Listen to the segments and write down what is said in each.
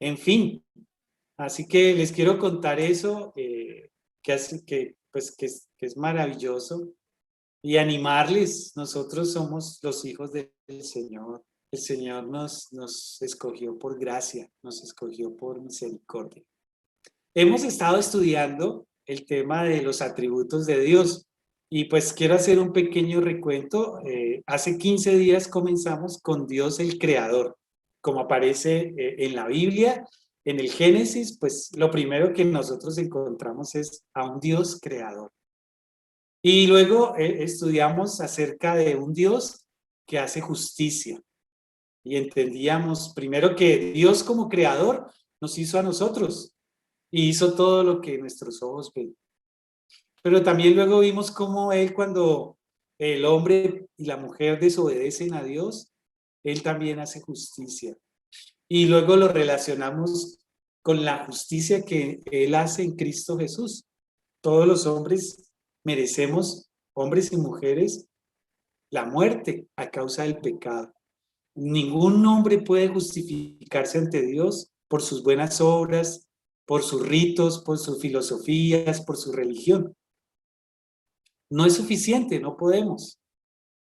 En fin, así que les quiero contar eso, que es maravilloso, y animarles. Nosotros somos los hijos del Señor. El Señor nos escogió por gracia, nos escogió por misericordia. Hemos estado estudiando el tema de los atributos de Dios y pues quiero hacer un pequeño recuento. Hace 15 días comenzamos con Dios el Creador, como aparece en la Biblia. En el Génesis, pues lo primero que nosotros encontramos es a un Dios creador. Y luego estudiamos acerca de un Dios que hace justicia. Y entendíamos primero que Dios como creador nos hizo a nosotros y hizo todo lo que nuestros ojos ven. Pero también luego vimos cómo Él, cuando el hombre y la mujer desobedecen a Dios, Él también hace justicia. Y luego lo relacionamos con la justicia que Él hace en Cristo Jesús. Todos los hombres merecemos, hombres y mujeres, la muerte a causa del pecado. Ningún hombre puede justificarse ante Dios por sus buenas obras, por sus ritos, por sus filosofías, por su religión. No es suficiente, no podemos.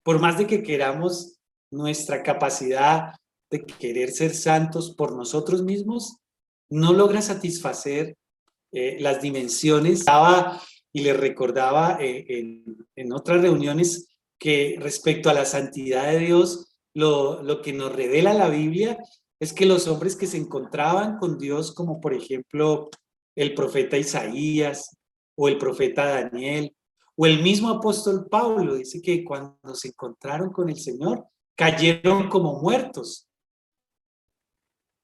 Por más de que queramos, nuestra capacidad de querer ser santos por nosotros mismos no logra satisfacer las dimensiones. Y les recordaba en otras reuniones que respecto a la santidad de Dios, lo que nos revela la Biblia es que los hombres que se encontraban con Dios, como por ejemplo el profeta Isaías o el profeta Daniel o el mismo apóstol Pablo, dice que cuando se encontraron con el Señor cayeron como muertos.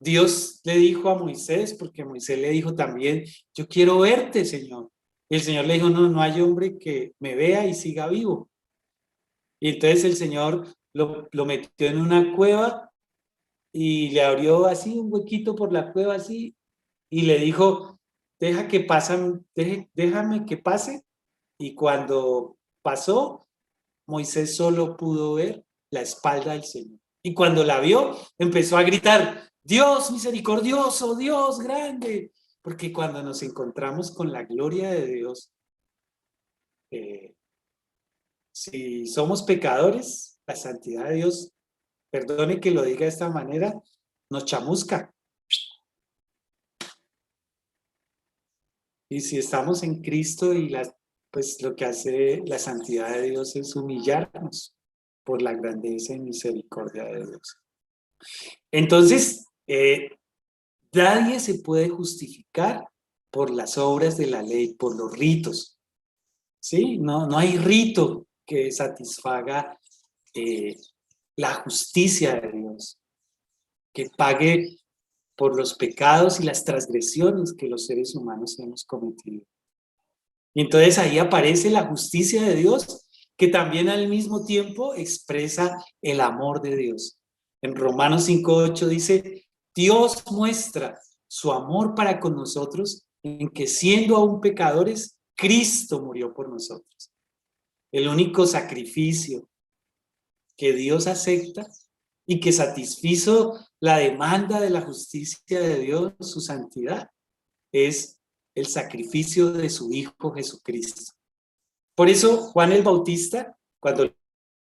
Dios le dijo a Moisés, porque Moisés le dijo también, yo quiero verte, Señor. Y el Señor le dijo, no, no hay hombre que me vea y siga vivo. Y entonces el Señor lo metió en una cueva y le abrió así un huequito por la cueva así y le dijo, déjame que pase. Y cuando pasó, Moisés solo pudo ver la espalda del Señor. Y cuando la vio, empezó a gritar, Dios misericordioso, Dios grande. Porque cuando nos encontramos con la gloria de Dios, si somos pecadores, la santidad de Dios, perdone que lo diga de esta manera, nos chamusca. Y si estamos en Cristo pues lo que hace la santidad de Dios es humillarnos por la grandeza y misericordia de Dios. Entonces, nadie se puede justificar por las obras de la ley, por los ritos. ¿Sí? No hay rito que satisfaga la justicia de Dios, que pague por los pecados y las transgresiones que los seres humanos hemos cometido. Y entonces ahí aparece la justicia de Dios, que también al mismo tiempo expresa el amor de Dios. En Romanos 5:8 dice, Dios muestra su amor para con nosotros en que siendo aún pecadores, Cristo murió por nosotros. El único sacrificio que Dios acepta y que satisfizo la demanda de la justicia de Dios, su santidad, es el sacrificio de su Hijo Jesucristo. Por eso Juan el Bautista, cuando el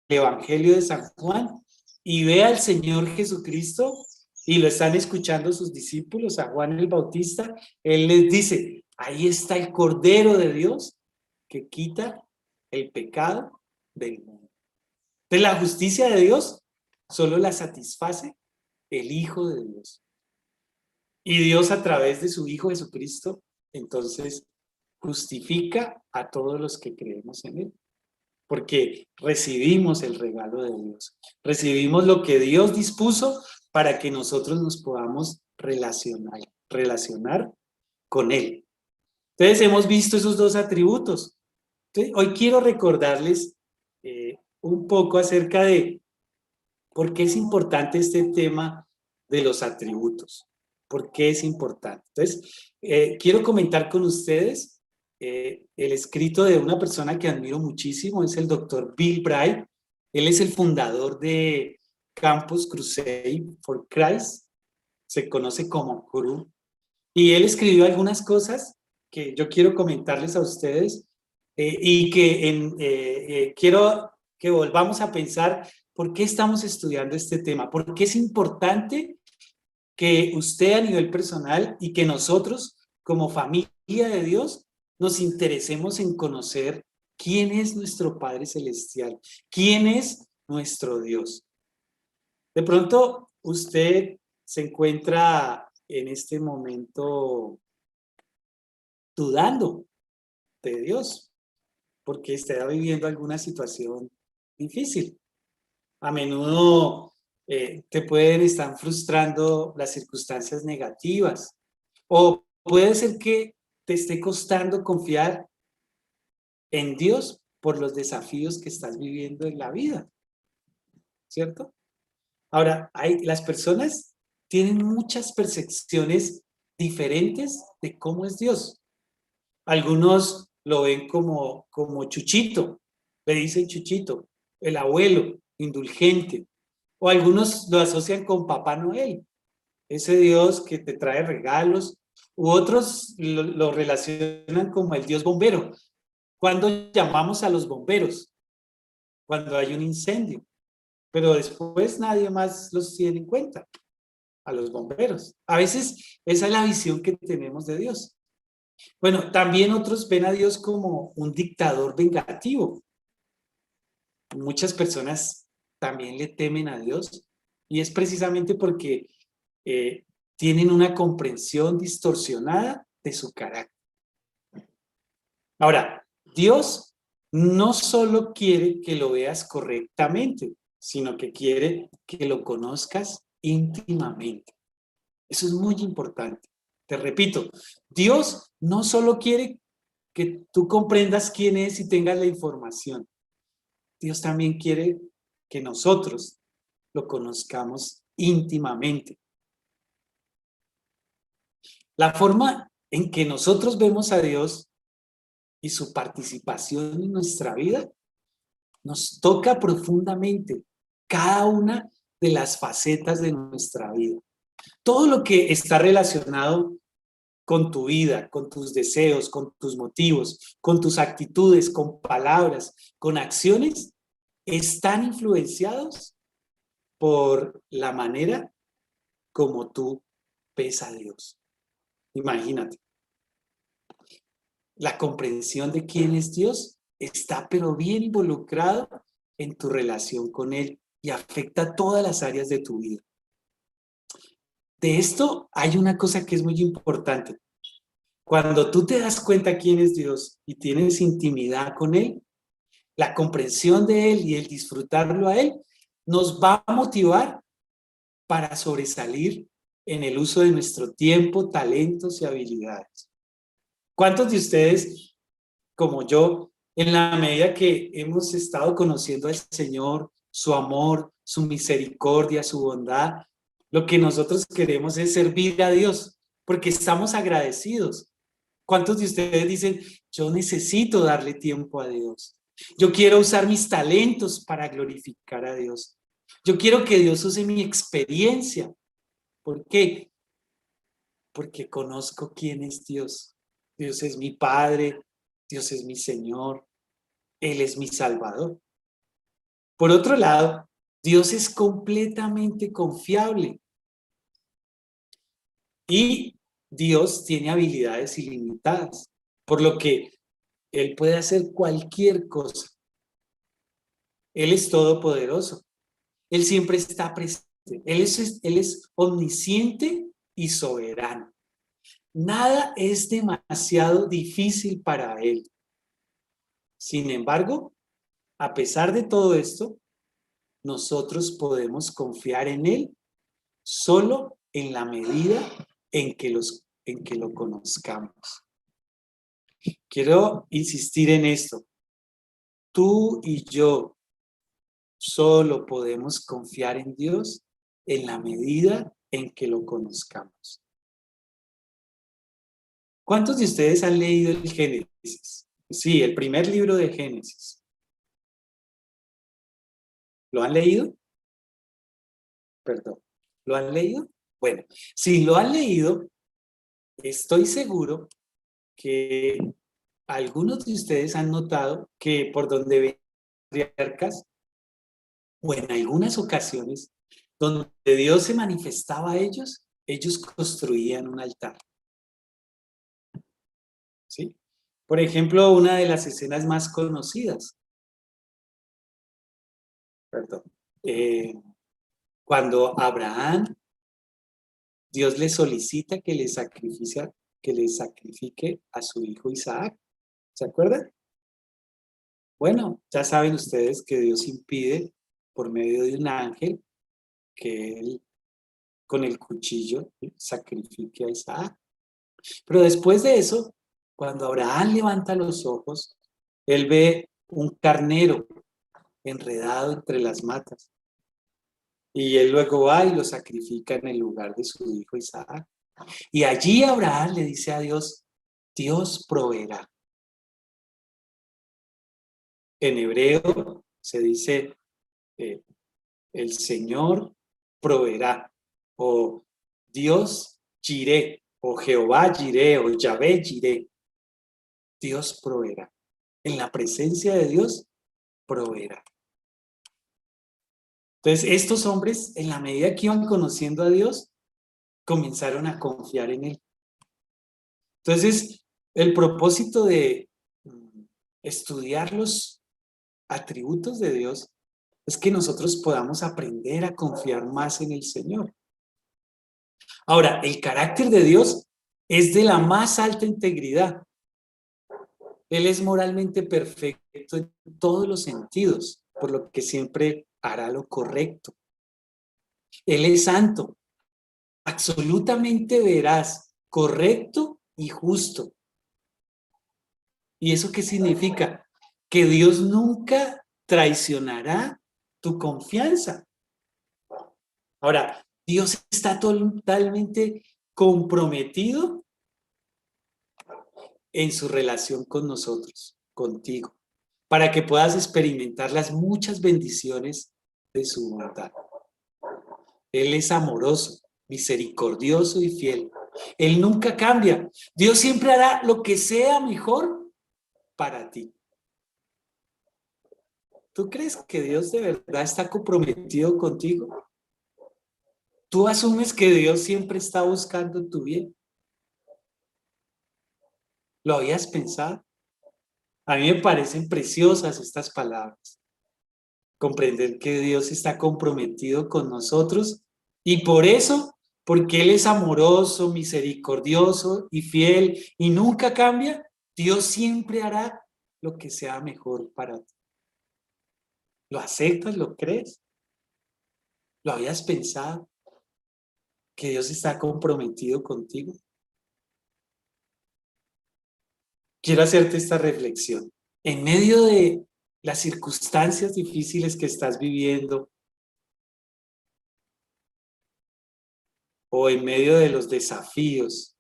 Evangelio de San Juan y ve al Señor Jesucristo y lo están escuchando sus discípulos, a Juan el Bautista, él les dice, ahí está el Cordero de Dios que quita el pecado del mundo. Entonces la justicia de Dios solo la satisface el Hijo de Dios. Y Dios a través de su Hijo Jesucristo, entonces justifica a todos los que creemos en Él. Porque recibimos el regalo de Dios. Recibimos lo que Dios dispuso para que nosotros nos podamos relacionar con Él. Entonces hemos visto esos dos atributos. Entonces, hoy quiero recordarles un poco acerca de por qué es importante este tema de los atributos. ¿Por qué es importante? Entonces, quiero comentar con ustedes el escrito de una persona que admiro muchísimo, es el doctor Bill Bright. Él es el fundador de Campus Crusade for Christ. se conoce como Cru, y él escribió algunas cosas que yo quiero comentarles a ustedes y que quiero que volvamos a pensar por qué estamos estudiando este tema, por qué es importante que usted a nivel personal y que nosotros como familia de Dios nos interesemos en conocer quién es nuestro Padre Celestial, quién es nuestro Dios. De pronto usted se encuentra en este momento dudando de Dios porque está viviendo alguna situación difícil. A menudo te pueden estar frustrando las circunstancias negativas o puede ser que te esté costando confiar en Dios por los desafíos que estás viviendo en la vida, ¿cierto? Ahora, las personas tienen muchas percepciones diferentes de cómo es Dios. Algunos lo ven como Chuchito, le dicen Chuchito, el abuelo, indulgente. O algunos lo asocian con Papá Noel, ese Dios que te trae regalos. U otros lo relacionan como el Dios bombero. ¿Cuándo llamamos a los bomberos? Cuando hay un incendio. Pero después nadie más los tiene en cuenta, a los bomberos. A veces esa es la visión que tenemos de Dios. Bueno, también otros ven a Dios como un dictador vengativo. Muchas personas también le temen a Dios y es precisamente porque tienen una comprensión distorsionada de su carácter. Ahora, Dios no solo quiere que lo veas correctamente, sino que quiere que lo conozcas íntimamente. Eso es muy importante. Te repito, Dios no solo quiere que tú comprendas quién es y tengas la información. Dios también quiere que nosotros lo conozcamos íntimamente. La forma en que nosotros vemos a Dios y su participación en nuestra vida nos toca profundamente cada una de las facetas de nuestra vida. Todo lo que está relacionado con tu vida, con tus deseos, con tus motivos, con tus actitudes, con palabras, con acciones, están influenciados por la manera como tú ves a Dios. Imagínate, la comprensión de quién es Dios está pero bien involucrado en tu relación con Él y afecta todas las áreas de tu vida. De esto hay una cosa que es muy importante. Cuando tú te das cuenta quién es Dios y tienes intimidad con Él, la comprensión de Él y el disfrutarlo a Él nos va a motivar para sobresalir en el uso de nuestro tiempo, talentos y habilidades. ¿Cuántos de ustedes, como yo, en la medida que hemos estado conociendo al Señor, su amor, su misericordia, su bondad, lo que nosotros queremos es servir a Dios, porque estamos agradecidos? ¿Cuántos de ustedes dicen, yo necesito darle tiempo a Dios? Yo quiero usar mis talentos para glorificar a Dios. Yo quiero que Dios use mi experiencia. ¿Por qué? Porque conozco quién es Dios. Dios es mi Padre, Dios es mi Señor, Él es mi Salvador. Por otro lado, Dios es completamente confiable y Dios tiene habilidades ilimitadas, por lo que Él puede hacer cualquier cosa. Él es todopoderoso. Él siempre está presente. Él es omnisciente y soberano. Nada es demasiado difícil para Él. Sin embargo, a pesar de todo esto, nosotros podemos confiar en Él solo en la medida en que lo conozcamos. Quiero insistir en esto. Tú y yo solo podemos confiar en Dios en la medida en que lo conozcamos. ¿Cuántos de ustedes han leído el Génesis? Sí, el primer libro de Génesis. ¿Lo han leído? Perdón. ¿Lo han leído? Bueno, si lo han leído, estoy seguro que algunos de ustedes han notado que por donde ven patriarcas, o en algunas ocasiones, donde Dios se manifestaba a ellos, ellos construían un altar, ¿sí? Por ejemplo, una de las escenas más conocidas, perdón, eh, cuando Abraham, Dios le solicita que le sacrifique a su hijo Isaac. ¿Se acuerdan? Bueno, ya saben ustedes que Dios impide por medio de un ángel que él con el cuchillo sacrifique a Isaac. Pero después de eso, cuando Abraham levanta los ojos, él ve un carnero enredado entre las matas. Y él luego va y lo sacrifica en el lugar de su hijo Isaac. Y allí Abraham le dice a Dios, Dios proveerá. En hebreo se dice, eh, el Señor proveerá, o Dios Jiré, o Jehová Jiré, o Yahvé Jiré. Dios proveerá. En la presencia de Dios, proveerá. Entonces, estos hombres, en la medida que iban conociendo a Dios, comenzaron a confiar en Él. Entonces, el propósito de estudiar los atributos de Dios es que nosotros podamos aprender a confiar más en el Señor. Ahora, el carácter de Dios es de la más alta integridad. Él es moralmente perfecto en todos los sentidos, por lo que siempre hará lo correcto. Él es santo, absolutamente veraz, correcto y justo. ¿Y eso qué significa? Que Dios nunca traicionará tu confianza. Ahora, Dios está totalmente comprometido en su relación con nosotros, contigo, para que puedas experimentar las muchas bendiciones de su bondad. Él es amoroso, misericordioso y fiel. Él nunca cambia. Dios siempre hará lo que sea mejor para ti. ¿Tú crees que Dios de verdad está comprometido contigo? ¿Tú asumes que Dios siempre está buscando tu bien? ¿Lo habías pensado? A mí me parecen preciosas estas palabras. Comprender que Dios está comprometido con nosotros y por eso, porque Él es amoroso, misericordioso y fiel y nunca cambia, Dios siempre hará lo que sea mejor para ti. ¿Lo aceptas? ¿Lo crees? ¿Lo habías pensado? ¿Que Dios está comprometido contigo? Quiero hacerte esta reflexión. En medio de las circunstancias difíciles que estás viviendo o en medio de los desafíos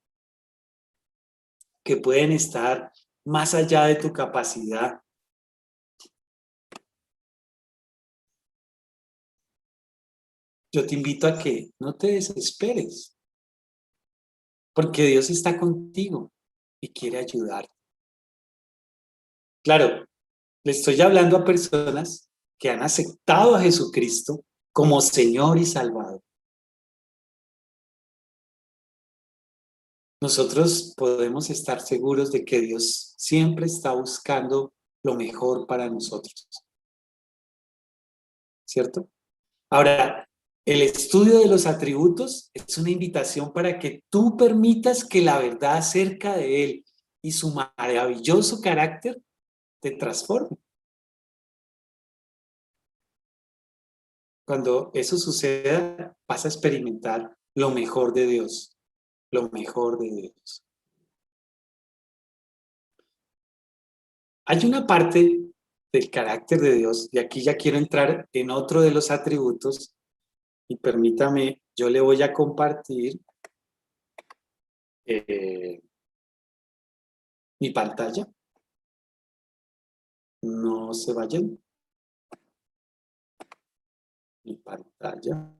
que pueden estar más allá de tu capacidad, yo te invito a que no te desesperes, porque Dios está contigo y quiere ayudarte. Claro, le estoy hablando a personas que han aceptado a Jesucristo como Señor y Salvador. Nosotros podemos estar seguros de que Dios siempre está buscando lo mejor para nosotros, ¿cierto? Ahora, el estudio de los atributos es una invitación para que tú permitas que la verdad acerca de Él y su maravilloso carácter te transforme. Cuando eso suceda, vas a experimentar lo mejor de Dios, lo mejor de Dios. Hay una parte del carácter de Dios, y aquí ya quiero entrar en otro de los atributos, y permítame, yo le voy a compartir eh, mi pantalla. No se vayan. Mi pantalla.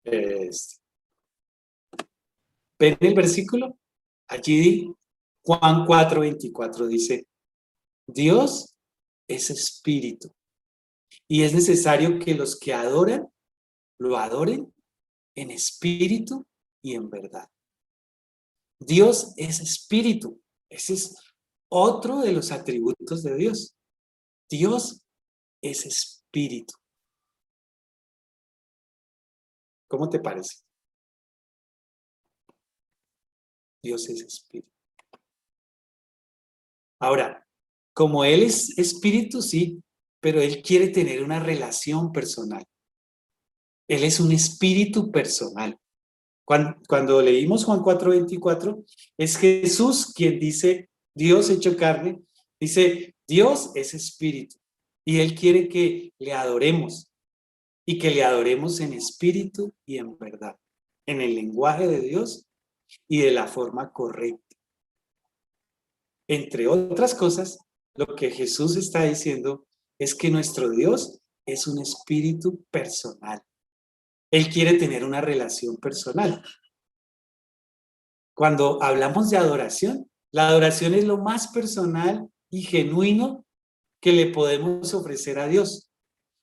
Este, ¿Ven el versículo? Allí Juan 4:24 dice, Dios es espíritu y es necesario que los que adoran, lo adoren en espíritu y en verdad. Dios es espíritu. Ese es otro de los atributos de Dios. Dios es espíritu. ¿Cómo te parece? Dios es espíritu. Ahora, como Él es espíritu, sí, pero Él quiere tener una relación personal. Él es un espíritu personal. Cuando leímos Juan 4:24, es Jesús quien dice, Dios hecho carne, dice, Dios es espíritu. Y Él quiere que le adoremos y que le adoremos en espíritu y en verdad, en el lenguaje de Dios y de la forma correcta. Entre otras cosas, lo que Jesús está diciendo es que nuestro Dios es un espíritu personal. Él quiere tener una relación personal. Cuando hablamos de adoración, la adoración es lo más personal y genuino que le podemos ofrecer a Dios,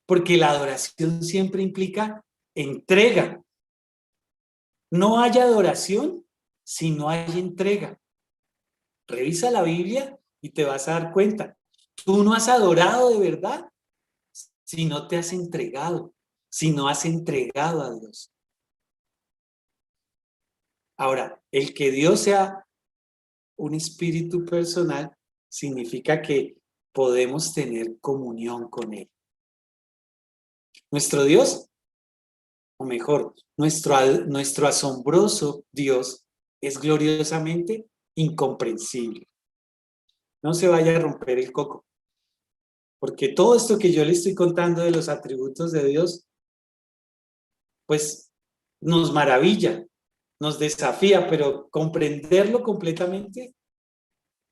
porque la adoración siempre implica entrega. No hay adoración si no hay entrega. Revisa la Biblia y te vas a dar cuenta. Tú no has adorado de verdad si no te has entregado, si no has entregado a Dios. Ahora, el que Dios sea un espíritu personal significa que podemos tener comunión con Él. Nuestro Dios, o mejor, nuestro asombroso Dios es gloriosamente incomprensible. No se vaya a romper el coco, porque todo esto que yo le estoy contando de los atributos de Dios, pues nos maravilla, nos desafía, pero comprenderlo completamente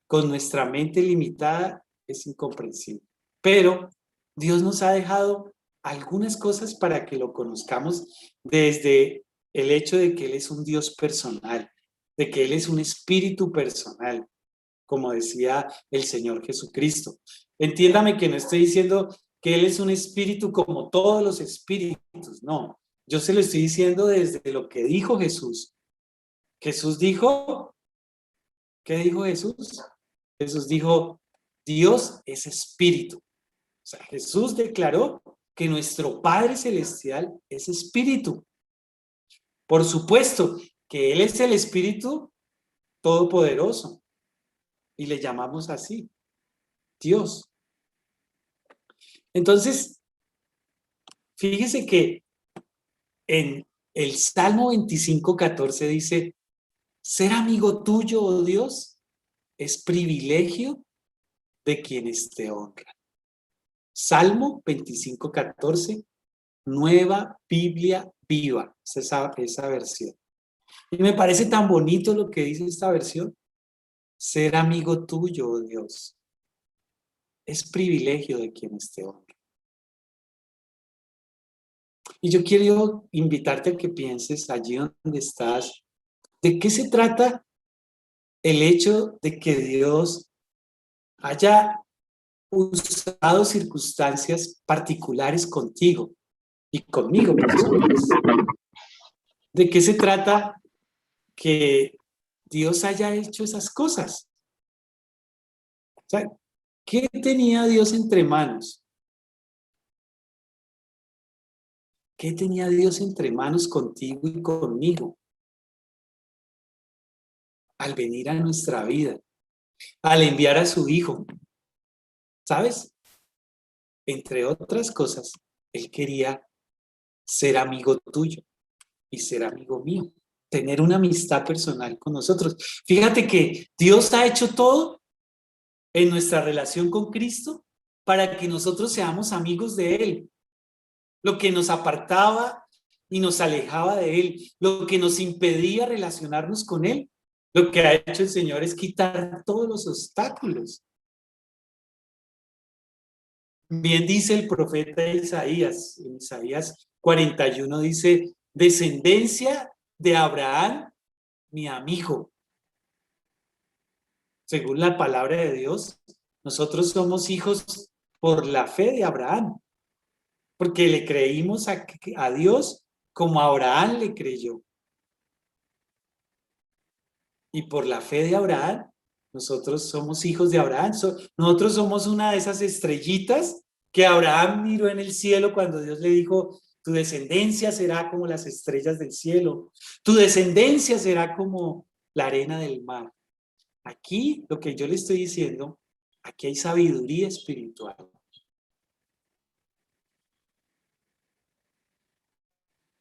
con nuestra mente limitada es incomprensible. Pero Dios nos ha dejado algunas cosas para que lo conozcamos desde el hecho de que Él es un Dios personal, de que Él es un espíritu personal, como decía el Señor Jesucristo. Entiéndame que no estoy diciendo que Él es un espíritu como todos los espíritus, no. Yo se lo estoy diciendo desde lo que dijo Jesús. Jesús dijo, ¿qué dijo Jesús? Jesús dijo, Dios es espíritu. O sea, Jesús declaró que nuestro Padre Celestial es espíritu. Por supuesto que Él es el Espíritu Todopoderoso y le llamamos así, Dios. Entonces, fíjese que en el Salmo 25:14 dice, ser amigo tuyo, oh Dios, es privilegio de quienes te honran. Salmo 25:14, Nueva Biblia Viva, esa versión. Y me parece tan bonito lo que dice esta versión. Ser amigo tuyo, oh Dios, es privilegio de quienes te honran. Y yo quiero invitarte a que pienses allí donde estás, ¿de qué se trata el hecho de que Dios haya usado circunstancias particulares contigo y conmigo, por supuesto? ¿De qué se trata que Dios haya hecho esas cosas? O sea, ¿qué tenía Dios entre manos? ¿Qué tenía Dios entre manos contigo y conmigo al venir a nuestra vida, al enviar a su Hijo? ¿Sabes? Entre otras cosas, Él quería ser amigo tuyo y ser amigo mío, tener una amistad personal con nosotros. Fíjate que Dios ha hecho todo en nuestra relación con Cristo para que nosotros seamos amigos de Él. Lo que nos apartaba y nos alejaba de Él, lo que nos impedía relacionarnos con Él, lo que ha hecho el Señor es quitar todos los obstáculos. Bien dice el profeta Isaías, en Isaías 41 dice, descendencia de Abraham, mi amigo. Según la palabra de Dios, nosotros somos hijos por la fe de Abraham, porque le creímos a Dios como Abraham le creyó. Y por la fe de Abraham, nosotros somos hijos de Abraham. Nosotros somos una de esas estrellitas que Abraham miró en el cielo cuando Dios le dijo, tu descendencia será como las estrellas del cielo, tu descendencia será como la arena del mar. Aquí, lo que yo le estoy diciendo, aquí hay sabiduría espiritual.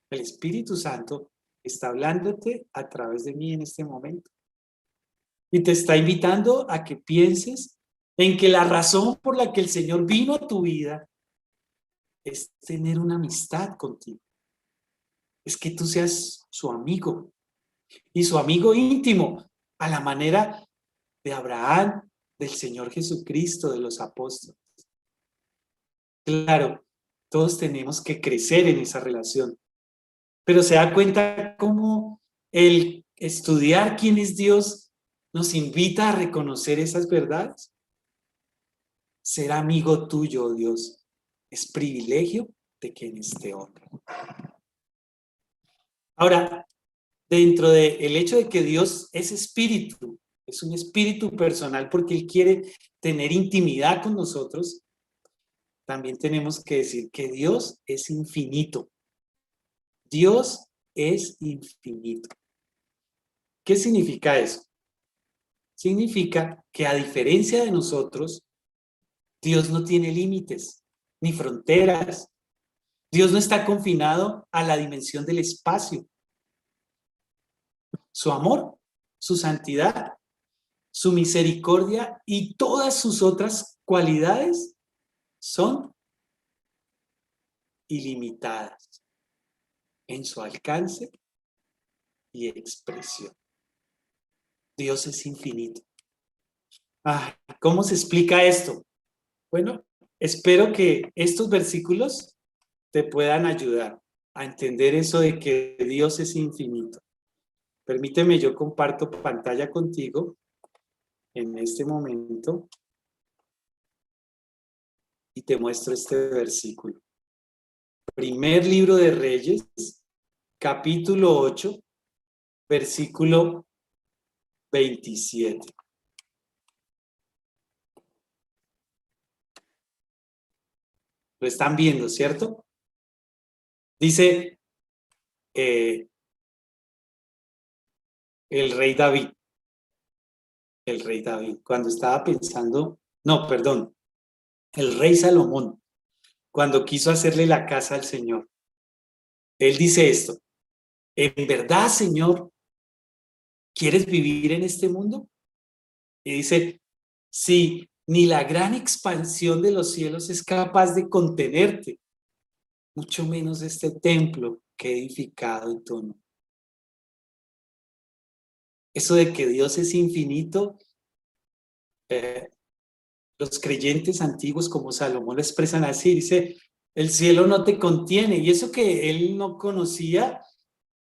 El Espíritu Santo está hablándote a través de mí en este momento. Y te está invitando a que pienses en que la razón por la que el Señor vino a tu vida es tener una amistad contigo. Es que tú seas su amigo y su amigo íntimo a la manera de Abraham, del Señor Jesucristo, de los apóstoles. Claro, todos tenemos que crecer en esa relación, pero se da cuenta cómo el estudiar quién es Dios nos invita a reconocer esas verdades. Ser amigo tuyo, Dios, es privilegio de quienes te honran. Ahora, dentro del hecho de que Dios es espíritu, es un espíritu personal porque Él quiere tener intimidad con nosotros, también tenemos que decir que Dios es infinito. Dios es infinito. ¿Qué significa eso? Significa que a diferencia de nosotros, Dios no tiene límites ni fronteras. Dios no está confinado a la dimensión del espacio. Su amor, su santidad, su misericordia y todas sus otras cualidades son ilimitadas en su alcance y expresión. Dios es infinito. ¿Cómo se explica esto? Bueno, espero que estos versículos te puedan ayudar a entender eso de que Dios es infinito. Permíteme, yo comparto pantalla contigo en este momento y te muestro este versículo. Primer libro de Reyes, capítulo 8, versículo 27. Lo están viendo, ¿cierto? Dice el rey David. El rey David, cuando estaba pensando, no, perdón, el rey Salomón, cuando quiso hacerle la casa al Señor. Él dice esto: ¿en verdad, Señor, quieres vivir en este mundo? Y dice, sí, ni la gran expansión de los cielos es capaz de contenerte, mucho menos este templo que he edificado en tu honor. Eso de que Dios es infinito, los creyentes antiguos como Salomón lo expresan así, dice, el cielo no te contiene, y eso que él no conocía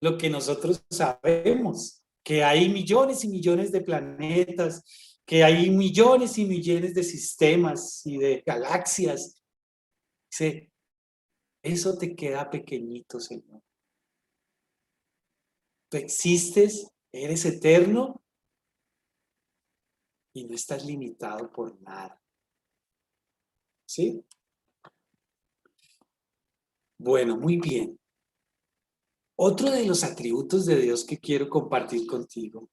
lo que nosotros sabemos, que hay millones y millones de planetas, que hay millones y millones de sistemas y de galaxias. Dice, eso te queda pequeñito, Señor. Tú existes, eres eterno y no estás limitado por nada. ¿Sí? Bueno, muy bien. Otro de los atributos de Dios que quiero compartir contigo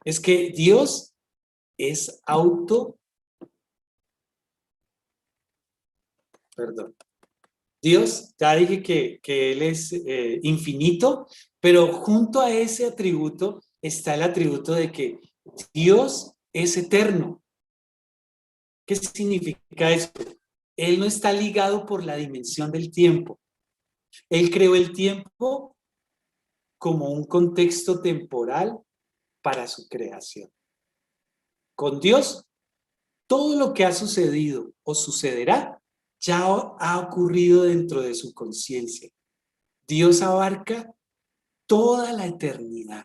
es que Dios es Dios, ya dije que Él es infinito, pero junto a ese atributo está el atributo de que Dios es eterno. ¿Qué significa esto? Él no está ligado por la dimensión del tiempo. Él creó el tiempo como un contexto temporal para su creación. Con Dios, todo lo que ha sucedido o sucederá ya ha ocurrido dentro de su conciencia. Dios abarca toda la eternidad.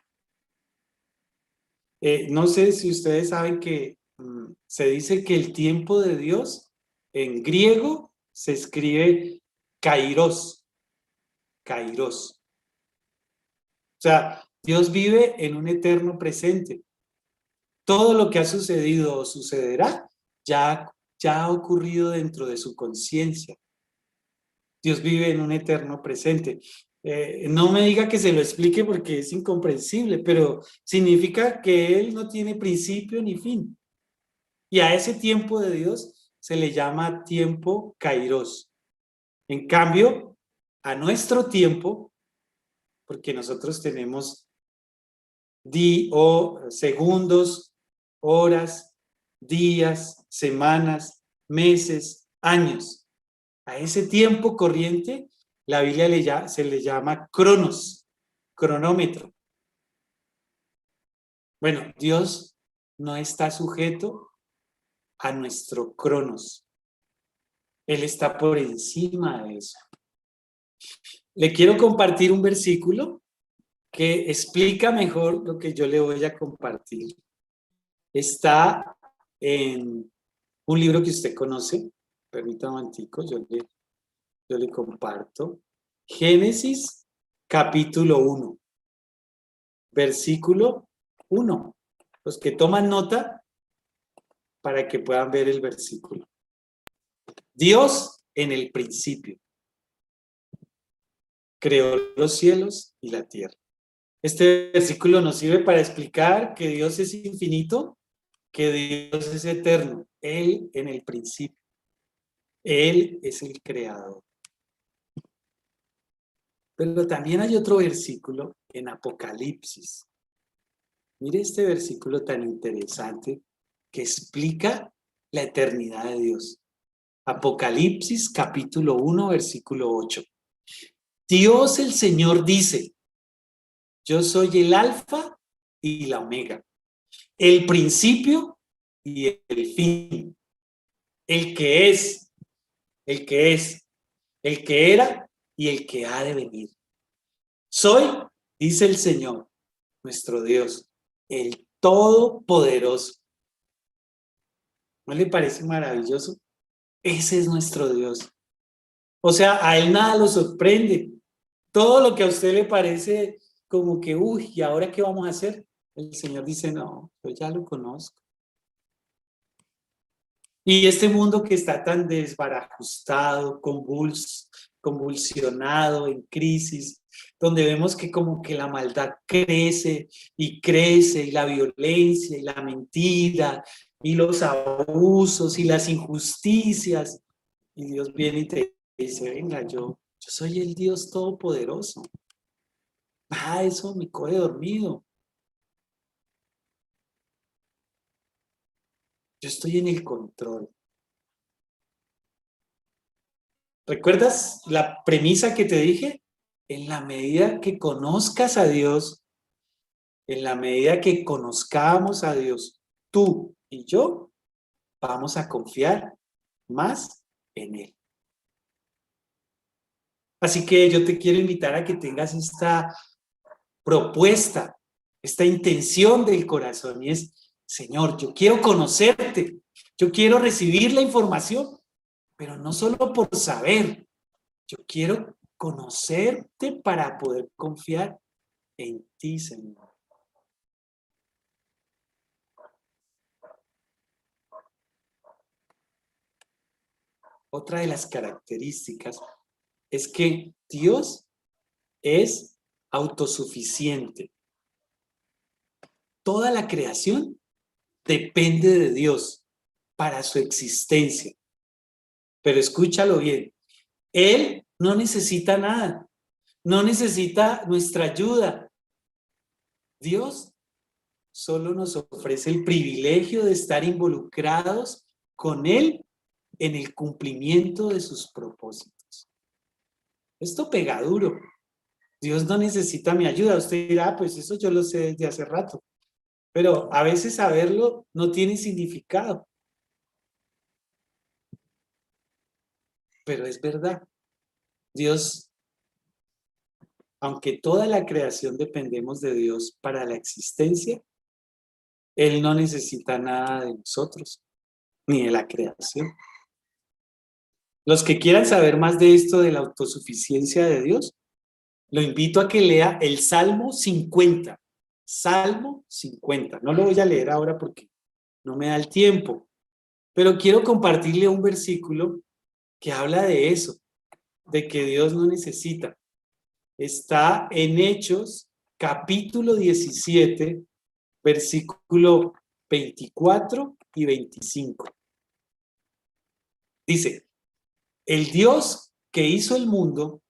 No sé si ustedes saben que se dice que el tiempo de Dios en griego se escribe kairos, kairos. O sea, Dios vive en un eterno presente. Todo lo que ha sucedido o sucederá ya ha ocurrido dentro de su conciencia. Dios vive en un eterno presente. No me diga que se lo explique porque es incomprensible, pero significa que Él no tiene principio ni fin. Y a ese tiempo de Dios se le llama tiempo kairos. En cambio, a nuestro tiempo, porque nosotros tenemos segundos, horas, días, semanas, meses, años. A ese tiempo corriente, la Biblia se le llama cronos, cronómetro. Bueno, Dios no está sujeto a nuestro cronos. Él está por encima de eso. Le quiero compartir un versículo que explica mejor lo que yo le voy a compartir. Está en un libro que usted conoce. Permítame un momentico, yo le comparto. Génesis, capítulo 1, versículo 1. Los que toman nota para que puedan ver el versículo. Dios en el principio creó los cielos y la tierra. Este versículo nos sirve para explicar que Dios es infinito, que Dios es eterno. Él en el principio. Él es el creador. Pero también hay otro versículo en Apocalipsis. Mire este versículo tan interesante que explica la eternidad de Dios. Apocalipsis capítulo 1, versículo 8. Dios el Señor dice, yo soy el alfa y la omega, el principio y el fin, el que es, el que es, el que era y el que ha de venir. Soy, dice el Señor, nuestro Dios, el Todopoderoso. ¿No le parece maravilloso? Ese es nuestro Dios. O sea, a Él nada lo sorprende. Todo lo que a usted le parece como que, uy, ¿y ahora qué vamos a hacer? El Señor dice, no, yo ya lo conozco. Y este mundo que está tan desbarajustado, convulsionado, en crisis, donde vemos que como que la maldad crece y la violencia y la mentira y los abusos y las injusticias. Y Dios viene y te dice, venga, yo soy el Dios Todopoderoso. Eso me coge dormido. Yo estoy en el control. ¿Recuerdas la premisa que te dije? En la medida que conozcas a Dios, en la medida que conozcamos a Dios, tú y yo, vamos a confiar más en Él. Así que yo te quiero invitar a que tengas esta propuesta, esta intención del corazón y es, Señor, yo quiero conocerte, yo quiero recibir la información, pero no solo por saber, yo quiero conocerte para poder confiar en ti, Señor. Otra de las características es que Dios es autosuficiente. Toda la creación depende de Dios para su existencia. Pero escúchalo bien, Él no necesita nada, no necesita nuestra ayuda. Dios solo nos ofrece el privilegio de estar involucrados con Él en el cumplimiento de sus propósitos. Esto pega duro. Dios no necesita mi ayuda. Usted dirá, pues eso yo lo sé desde hace rato. Pero a veces saberlo no tiene significado. Pero es verdad. Dios aunque toda la creación dependemos de Dios para la existencia, Él no necesita nada de nosotros, ni de la creación. Los que quieran saber más de esto de la autosuficiencia de Dios, lo invito a que lea el Salmo 50. Salmo 50. No lo voy a leer ahora porque no me da el tiempo, pero quiero compartirle un versículo que habla de eso, de que Dios no necesita. Está en Hechos, capítulo 17, versículo 24 y 25. Dice, el Dios que hizo el mundo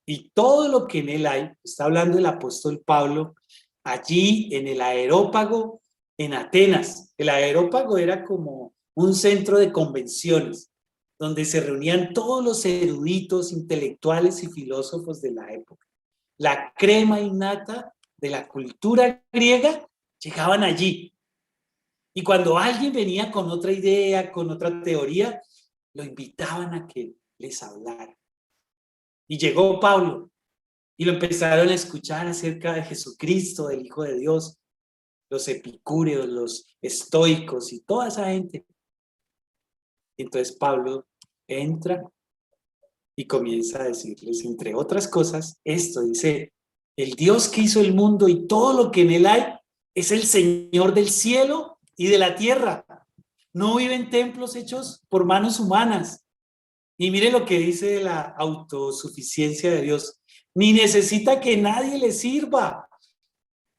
y todo lo que en él hay, está hablando el apóstol Pablo, allí en el Areópago en Atenas. El Areópago era como un centro de convenciones, donde se reunían todos los eruditos, intelectuales y filósofos de la época. La crema innata de la cultura griega llegaban allí. Y cuando alguien venía con otra idea, con otra teoría, lo invitaban a que les hablara. Y llegó Pablo y lo empezaron a escuchar acerca de Jesucristo, del Hijo de Dios, los epicúreos, los estoicos y toda esa gente. Y entonces Pablo entra y comienza a decirles, entre otras cosas, esto, dice, el Dios que hizo el mundo y todo lo que en él hay es el Señor del cielo y de la tierra. No vive en templos hechos por manos humanas. Y mire lo que dice de la autosuficiencia de Dios. Ni necesita que nadie le sirva,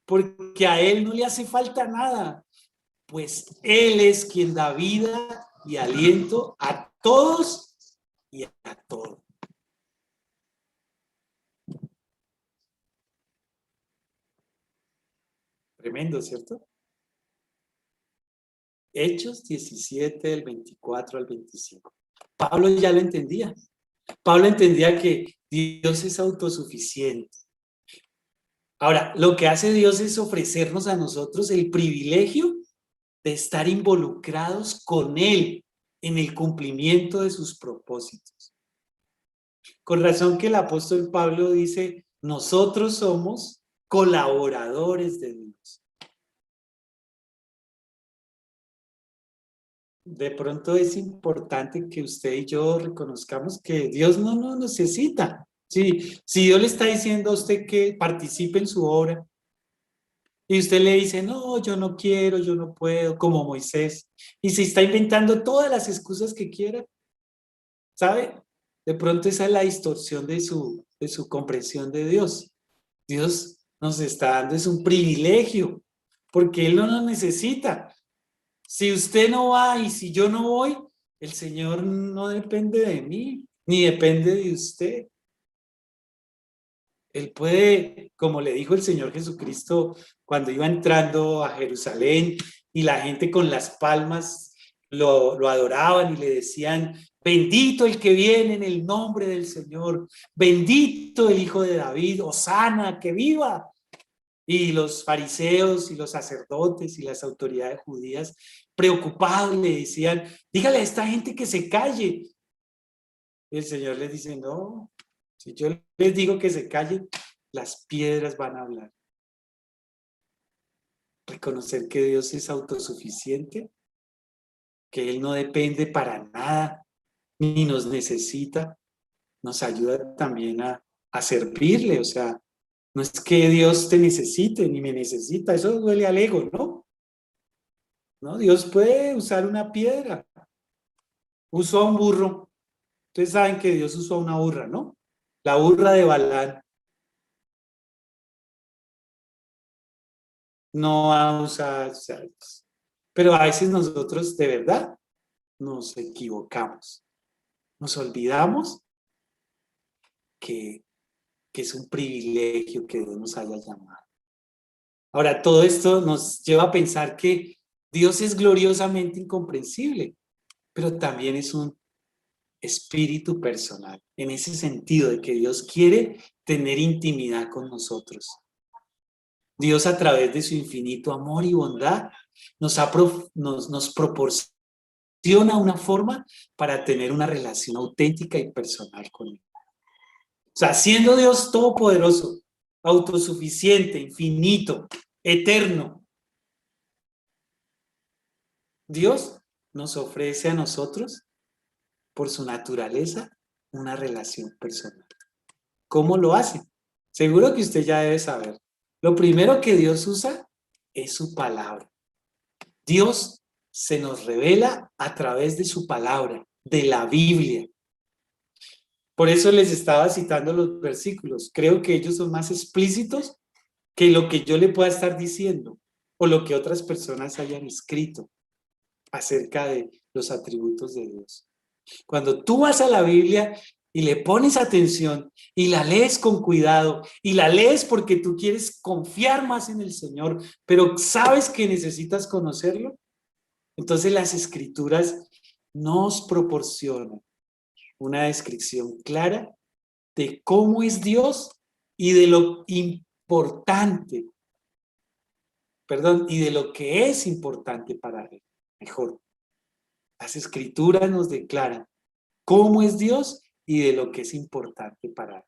porque a él no le hace falta nada, pues él es quien da vida y aliento a todos y a todo. Tremendo, ¿cierto? Hechos 17, del 24 al 25. Pablo ya lo entendía. Pablo entendía que Dios es autosuficiente. Ahora, lo que hace Dios es ofrecernos a nosotros el privilegio de estar involucrados con Él en el cumplimiento de sus propósitos. Con razón que el apóstol Pablo dice, nosotros somos colaboradores de Dios. De pronto es importante que usted y yo reconozcamos que Dios no nos necesita. Si Dios le está diciendo a usted que participe en su obra y usted le dice, no, yo no quiero, yo no puedo, como Moisés, y se está inventando todas las excusas que quiera, ¿sabe? De pronto esa es la distorsión de su comprensión de Dios. Dios nos está dando, es un privilegio, porque Él no nos necesita. Si usted no va y si yo no voy, el Señor no depende de mí, ni depende de usted. Él puede, como le dijo el Señor Jesucristo cuando iba entrando a Jerusalén y la gente con las palmas lo adoraban y le decían, bendito el que viene en el nombre del Señor, bendito el Hijo de David, hosana, que viva. Y los fariseos y los sacerdotes y las autoridades judías preocupados le decían, dígale a esta gente que se calle. Y el Señor les dice, no, si yo les digo que se callen, las piedras van a hablar. Reconocer que Dios es autosuficiente, que Él no depende para nada, ni nos necesita, nos ayuda también a servirle. O sea, no es que Dios te necesite, ni me necesita, eso duele al ego, ¿no? No, Dios puede usar una piedra. Usó a un burro. Ustedes saben que Dios usó a una burra, ¿no? La burra de Balaam. No va a usar, o sea, pero a veces nosotros de verdad nos equivocamos. Nos olvidamos que es un privilegio que Dios nos haya llamado. Ahora, todo esto nos lleva a pensar que Dios es gloriosamente incomprensible, pero también es un espíritu personal, en ese sentido de que Dios quiere tener intimidad con nosotros. Dios, a través de su infinito amor y bondad, nos proporciona una forma para tener una relación auténtica y personal con Él. O sea, siendo Dios todopoderoso, autosuficiente, infinito, eterno. Dios nos ofrece a nosotros, por su naturaleza, una relación personal. ¿Cómo lo hace? Seguro que usted ya debe saber. Lo primero que Dios usa es su palabra. Dios se nos revela a través de su palabra, de la Biblia. Por eso les estaba citando los versículos. Creo que ellos son más explícitos que lo que yo le pueda estar diciendo o lo que otras personas hayan escrito acerca de los atributos de Dios. Cuando tú vas a la Biblia y le pones atención y la lees con cuidado y la lees porque tú quieres confiar más en el Señor, pero sabes que necesitas conocerlo, entonces las Escrituras nos proporcionan una descripción clara de cómo es Dios y de lo importante, y de lo que es importante para Él. Mejor, las Escrituras nos declaran cómo es Dios y de lo que es importante para Él.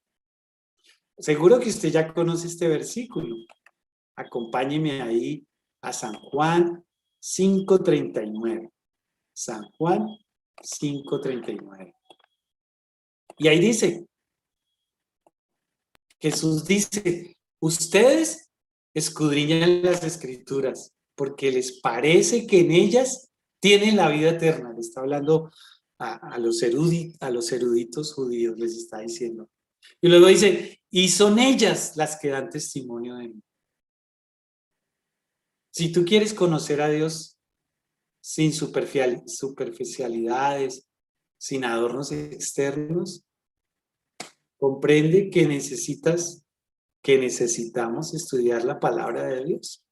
Seguro que usted ya conoce este versículo. Acompáñeme ahí a San Juan 5:39. San Juan 5:39. Y ahí dice, Jesús dice, ustedes escudriñan las Escrituras porque les parece que en ellas tienen la vida eterna. Le está hablando a los eruditos judíos, les está diciendo. Y luego dice, y son ellas las que dan testimonio de mí. Si tú quieres conocer a Dios sin superficialidades, sin adornos externos, comprende que necesitamos estudiar la palabra de Dios.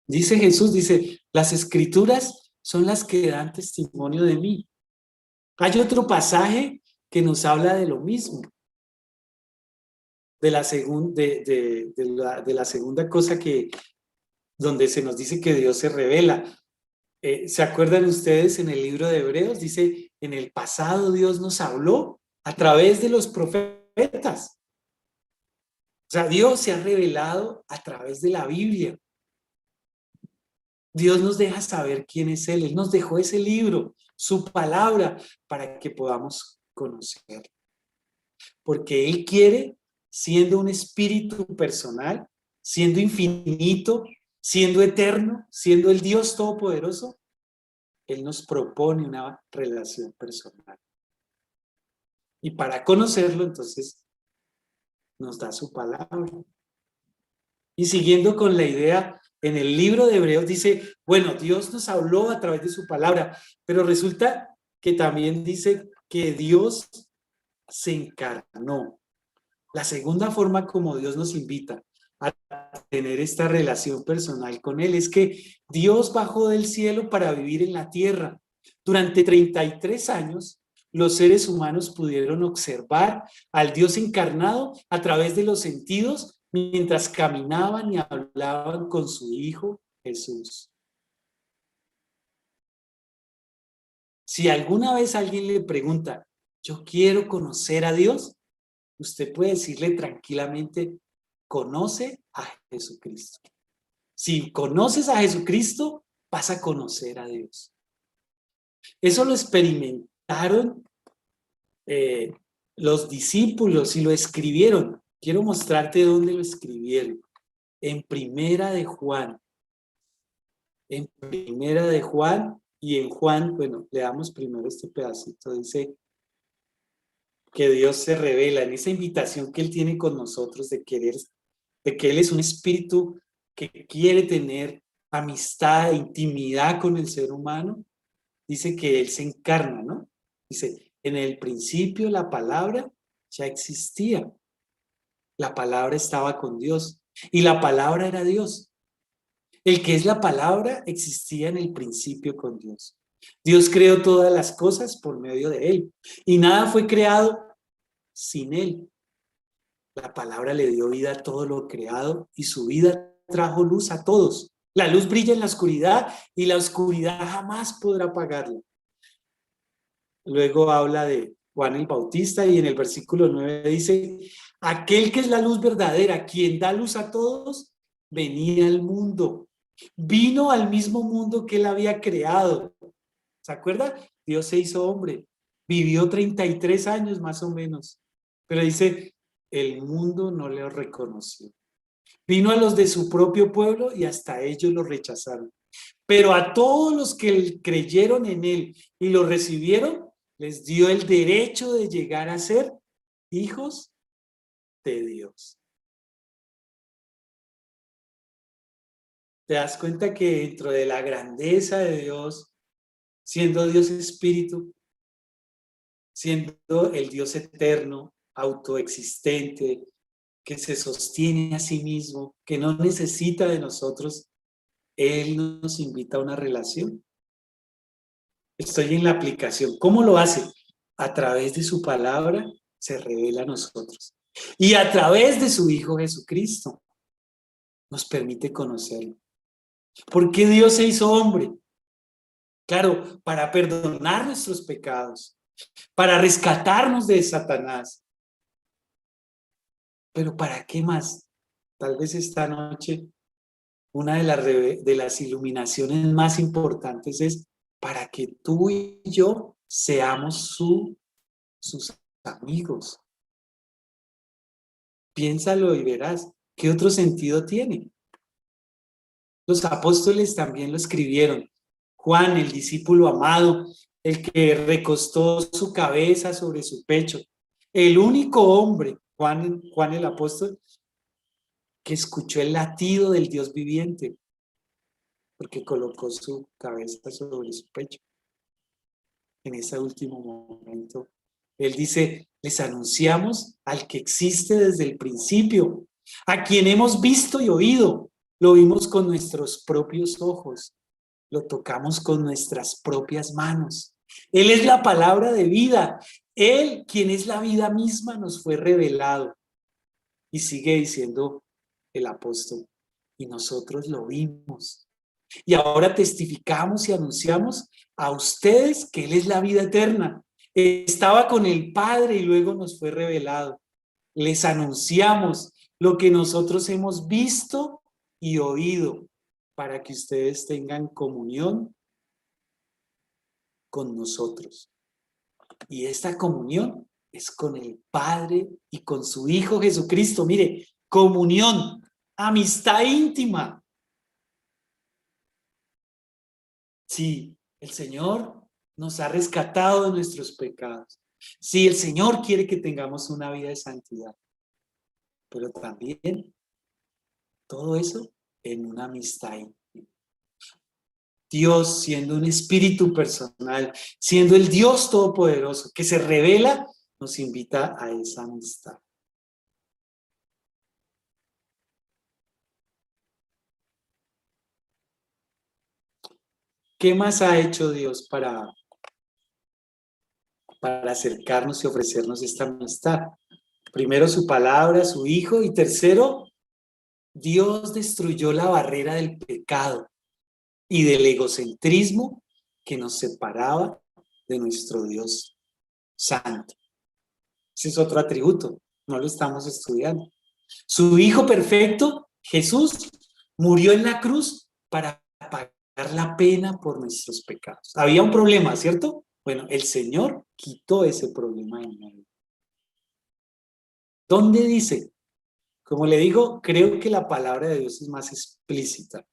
Dice Jesús, dice, las Escrituras son las que dan testimonio de mí. Hay otro pasaje que nos habla de lo mismo. De la segunda cosa donde se nos dice que Dios se revela. ¿Se acuerdan ustedes en el libro de Hebreos? Dice, en el pasado Dios nos habló a través de los profetas. O sea, Dios se ha revelado a través de la Biblia. Dios nos deja saber quién es Él. Él nos dejó ese libro, su palabra, para que podamos conocerlo. Porque Él quiere, siendo un espíritu personal, siendo infinito, siendo eterno, siendo el Dios todopoderoso, Él nos propone una relación personal. Y para conocerlo, entonces, nos da su palabra. Y siguiendo con la idea, en el libro de Hebreos dice, bueno, Dios nos habló a través de su palabra, pero resulta que también dice que Dios se encarnó. La segunda forma como Dios nos invita a tener esta relación personal con Él es que Dios bajó del cielo para vivir en la tierra. Durante 33 años, los seres humanos pudieron observar al Dios encarnado a través de los sentidos mientras caminaban y hablaban con su Hijo Jesús. Si alguna vez alguien le pregunta, yo quiero conocer a Dios, usted puede decirle tranquilamente, conoce a Jesucristo. Si conoces a Jesucristo, vas a conocer a Dios. Eso lo experimentaron los discípulos y lo escribieron. Quiero mostrarte dónde lo escribieron. En Primera de Juan. En Primera de Juan y en Juan, bueno, leamos primero este pedacito. Dice que Dios se revela en esa invitación que Él tiene con nosotros de que Él es un espíritu que quiere tener amistad, intimidad con el ser humano. Dice que Él se encarna, ¿no? Dice, en el principio la palabra ya existía. La palabra estaba con Dios y la palabra era Dios. El que es la palabra existía en el principio con Dios. Dios creó todas las cosas por medio de Él y nada fue creado sin Él. La palabra le dio vida a todo lo creado y su vida trajo luz a todos. La luz brilla en la oscuridad y la oscuridad jamás podrá apagarla. Luego habla de Juan el Bautista, y en el versículo 9 dice, aquel que es la luz verdadera, quien da luz a todos, venía al mundo. Vino al mismo mundo que él había creado. ¿Se acuerda? Dios se hizo hombre. Vivió 33 años más o menos. Pero dice, el mundo no le reconoció. Vino a los de su propio pueblo y hasta ellos lo rechazaron. Pero a todos los que creyeron en él y lo recibieron, les dio el derecho de llegar a ser hijos de Dios. ¿Te das cuenta que dentro de la grandeza de Dios, siendo Dios espíritu, siendo el Dios eterno, autoexistente, que se sostiene a sí mismo, que no necesita de nosotros, Él nos invita a una relación? Estoy en la aplicación. ¿Cómo lo hace? A través de su palabra se revela a nosotros. Y a través de su Hijo Jesucristo nos permite conocerlo. ¿Por qué Dios se hizo hombre? Claro, para perdonar nuestros pecados, para rescatarnos de Satanás. Pero ¿para qué más? Tal vez esta noche una de las iluminaciones más importantes es para que tú y yo seamos sus amigos. Piénsalo y verás qué otro sentido tiene. Los apóstoles también lo escribieron. Juan, el discípulo amado, el que recostó su cabeza sobre su pecho, el único hombre, Juan el apóstol, que escuchó el latido del Dios viviente, porque colocó su cabeza sobre su pecho. En ese último momento, él dice, les anunciamos al que existe desde el principio, a quien hemos visto y oído, lo vimos con nuestros propios ojos, lo tocamos con nuestras propias manos. Él es la palabra de vida, Él, quien es la vida misma, nos fue revelado. Y sigue diciendo el apóstol, y nosotros lo vimos. Y ahora testificamos y anunciamos a ustedes que Él es la vida eterna. Estaba con el Padre y luego nos fue revelado. Les anunciamos lo que nosotros hemos visto y oído para que ustedes tengan comunión con nosotros. Y esta comunión es con el Padre y con su Hijo Jesucristo. Mire, comunión, amistad íntima. Sí, el Señor nos ha rescatado de nuestros pecados. Sí, el Señor quiere que tengamos una vida de santidad. Pero también todo eso en una amistad íntima. Dios siendo un espíritu personal, siendo el Dios todopoderoso que se revela, nos invita a esa amistad. ¿Qué más ha hecho Dios para acercarnos y ofrecernos esta amistad? Primero su palabra, su Hijo, y tercero, Dios destruyó la barrera del pecado y del egocentrismo que nos separaba de nuestro Dios santo. Ese es otro atributo, no lo estamos estudiando. Su Hijo perfecto, Jesús, murió en la cruz para pagar la pena por nuestros pecados. Había un problema, ¿cierto? Bueno, el Señor quitó ese problema en medio. ¿Dónde dice? Como le digo, creo que la palabra de Dios es más explícita.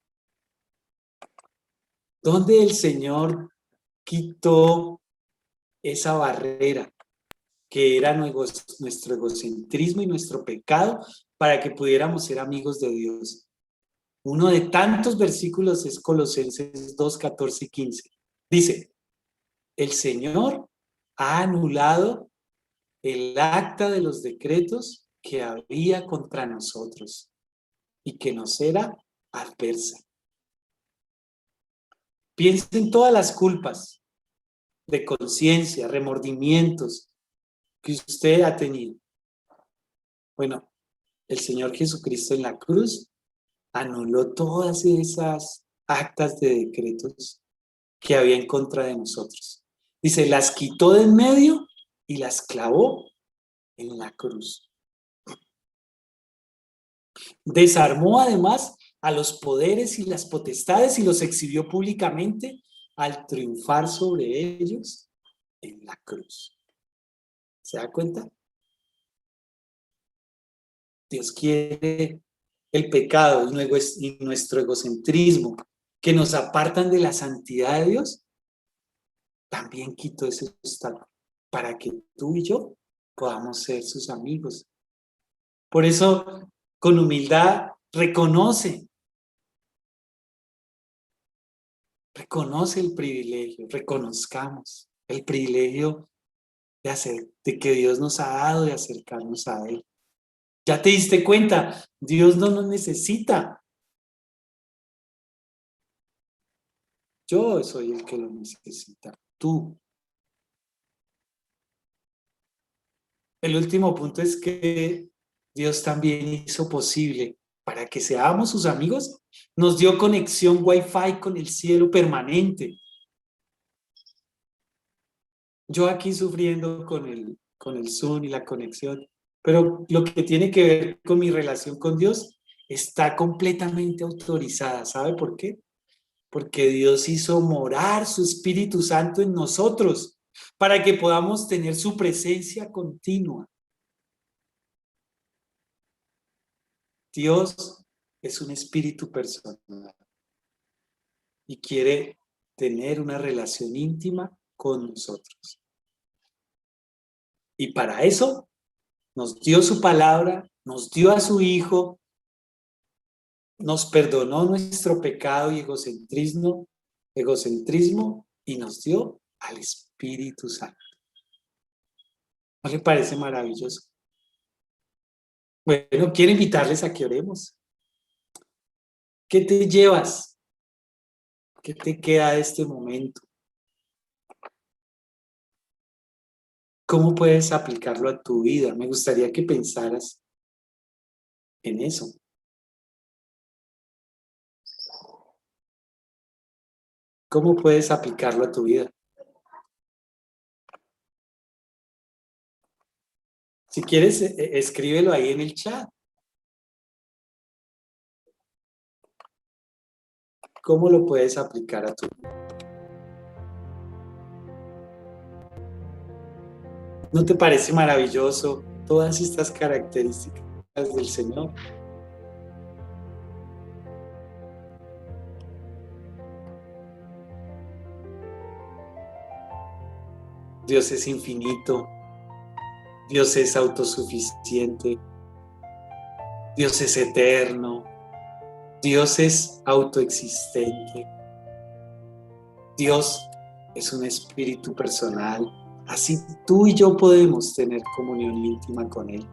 ¿Dónde el Señor quitó esa barrera que era nuestro egocentrismo y nuestro pecado para que pudiéramos ser amigos de Dios? Uno de tantos versículos es Colosenses 2, 14 y 15. Dice, el Señor ha anulado el acta de los decretos que había contra nosotros y que nos era adversa. Piensa en todas las culpas de conciencia, remordimientos que usted ha tenido. Bueno, el Señor Jesucristo en la cruz anuló todas esas actas de decretos que había en contra de nosotros. Dice, las quitó de en medio y las clavó en la cruz. Desarmó además a los poderes y las potestades y los exhibió públicamente al triunfar sobre ellos en la cruz. ¿Se da cuenta? Dios quiere el pecado y nuestro egocentrismo que nos apartan de la santidad de Dios. También quitó ese obstáculo para que tú y yo podamos ser sus amigos. Por eso, con humildad, reconoce el privilegio, reconozcamos el privilegio de que Dios nos ha dado de acercarnos a Él. Ya te diste cuenta, Dios no nos necesita. Yo soy el que lo necesita, tú. El último punto es que Dios también hizo posible para que seamos sus amigos, nos dio conexión Wi-Fi con el cielo permanente. Yo aquí sufriendo con el Zoom y la conexión, pero lo que tiene que ver con mi relación con Dios está completamente autorizada. ¿Sabe por qué? Porque Dios hizo morar su Espíritu Santo en nosotros para que podamos tener su presencia continua. Dios es un espíritu personal y quiere tener una relación íntima con nosotros. Y para eso nos dio su palabra, nos dio a su Hijo, nos perdonó nuestro pecado y egocentrismo y nos dio al Espíritu Santo. ¿No le parece maravilloso? Bueno, quiero invitarles a que oremos. ¿Qué te llevas? ¿Qué te queda de este momento? ¿Cómo puedes aplicarlo a tu vida? Me gustaría que pensaras en eso. ¿Cómo puedes aplicarlo a tu vida? Si quieres, escríbelo ahí en el chat. ¿Cómo lo puedes aplicar a tu vida? ¿No te parece maravilloso todas estas características del Señor? Dios es infinito, Dios es autosuficiente, Dios es eterno, Dios es autoexistente, Dios es un espíritu personal. Así tú y yo podemos tener comunión íntima con Él.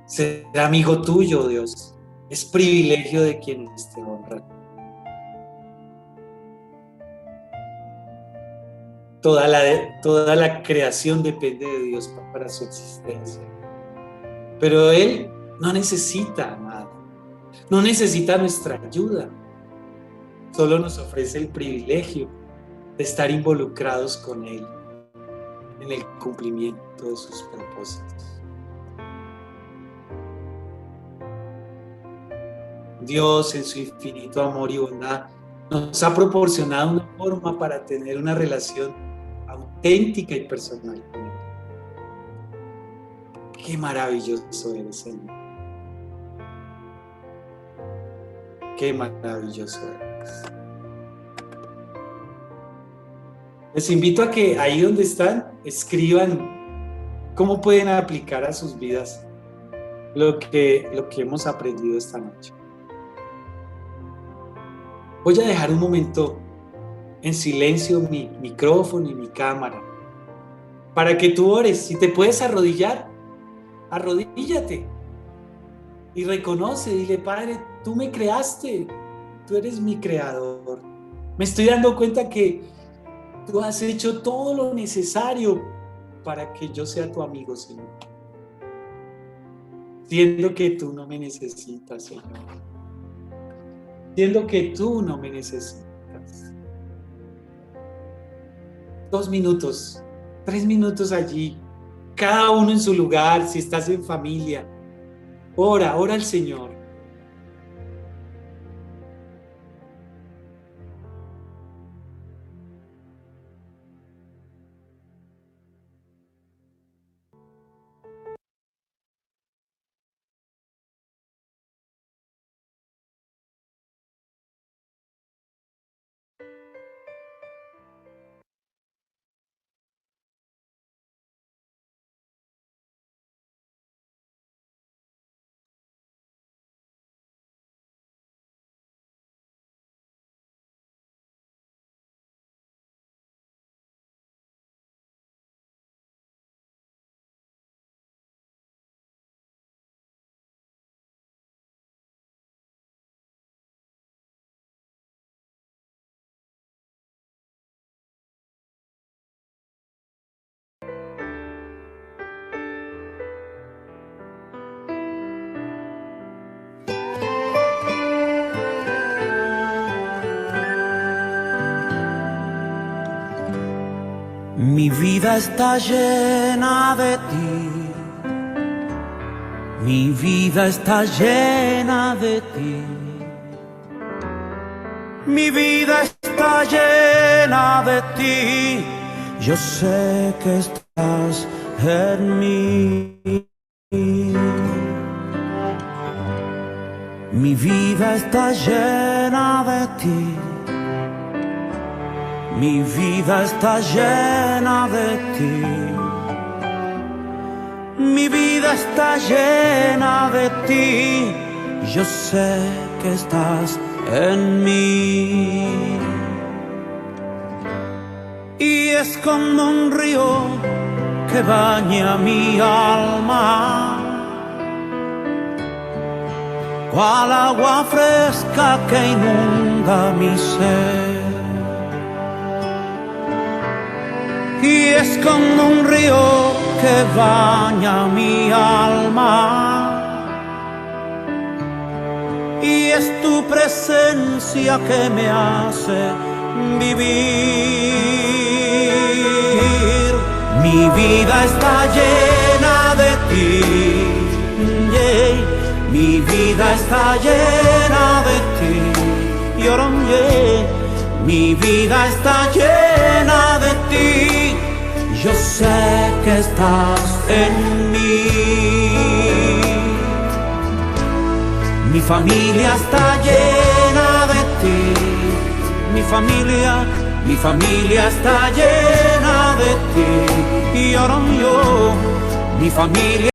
Ser amigo tuyo, Dios, es privilegio de quienes te honran. Toda la creación depende de Dios para su existencia. Pero Él no necesita nada, no necesita nuestra ayuda. Solo nos ofrece el privilegio de estar involucrados con Él en el cumplimiento de sus propósitos. Dios, en su infinito amor y bondad, nos ha proporcionado una forma para tener una relación auténtica y personal con Él. Qué maravilloso eres, Señor. Qué maravilloso eres. Les invito a que ahí donde están, escriban cómo pueden aplicar a sus vidas lo que hemos aprendido esta noche. Voy a dejar un momento en silencio mi micrófono y mi cámara para que tú ores. Si te puedes arrodillar, arrodíllate y reconoce, dile: Padre, tú me creaste, tú eres mi creador. Me estoy dando cuenta que tú has hecho todo lo necesario para que yo sea tu amigo, Señor. Siendo que tú no me necesitas, Señor. Siendo que tú no me necesitas. 2 minutos 3 minutos allí, cada uno en su lugar, si estás en familia. Ora al Señor. Mi vida está llena de ti, mi vida está llena de ti, mi vida está llena de ti, yo sé que estás en mí. Mi vida está llena de ti, mi vida está llena de ti, mi vida está llena de ti, yo sé que estás en mí. Y es como un río que baña mi alma, cual agua fresca que inunda mi ser. Y es como un río que baña mi alma, y es tu presencia que me hace vivir. Mi vida está llena de ti, yeah. Mi vida está llena de ti, yeah. Mi vida está llena de ti, yo sé que estás en mí. Mi familia está llena de ti, mi familia está llena de ti, y ahora yo, mi familia